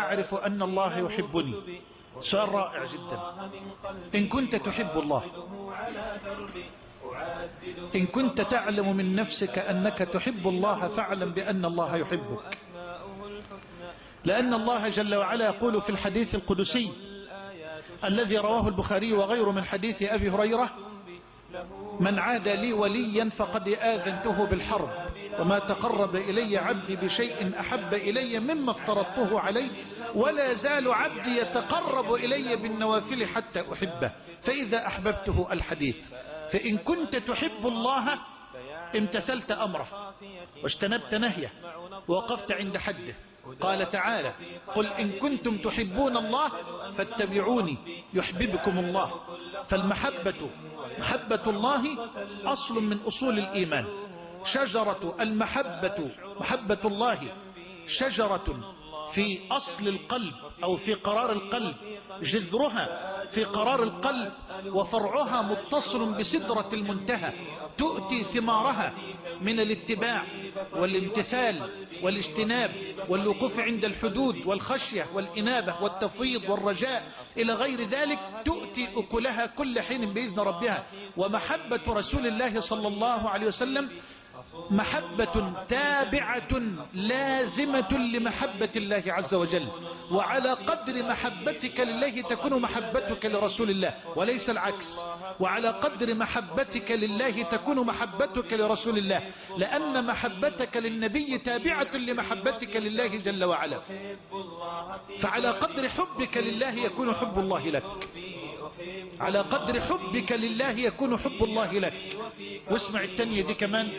أعرف أن الله يحبني؟ سؤال رائع جدا. إن كنت تحب الله، إن كنت تعلم من نفسك أنك تحب الله، فاعلم بأن الله يحبك، لأن الله جل وعلا يقول في الحديث القدسي الذي رواه البخاري وغيره من حديث أبي هريرة: من عاد لي وليا فقد آذنته بالحرب، وما تقرب إلي عبدي بشيء أحب إلي مما افترضته عليه، ولا زال عبدي يتقرب إلي بالنوافل حتى أحبه، فإذا أحببته. الحديث. فإن كنت تحب الله امتثلت أمره واجتنبت نهيه ووقفت عند حده. قال تعالى: قل إن كنتم تحبون الله فاتبعوني يحببكم الله. فالمحبة، محبة الله، أصل من أصول الإيمان. شجرة المحبة، محبة الله، شجرة في أصل القلب أو في قرار القلب، جذرها في قرار القلب وفرعها متصل بسدرة المنتهى، تؤتي ثمارها من الاتباع والامتثال والاجتناب والوقوف عند الحدود والخشية والإنابة والتفويض والرجاء إلى غير ذلك، تؤتي أكلها كل حين بإذن ربها. ومحبة رسول الله صلى الله عليه وسلم محبة تابعة لازمة لمحبة الله عز وجل، وعلى قدر محبتك لله تكون محبتك لرسول الله وليس العكس، وعلى قدر محبتك لله تكون محبتك لرسول الله، لأن محبتك للنبي تابعة لمحبتك لله جل وعلا. فعلى قدر حبك لله يكون حب الله لك، على قدر حبك لله يكون حب الله لك. واسمع التانية دي كمان: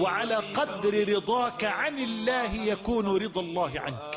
وعلى قدر رضاك عن الله يكون رضا الله عنك.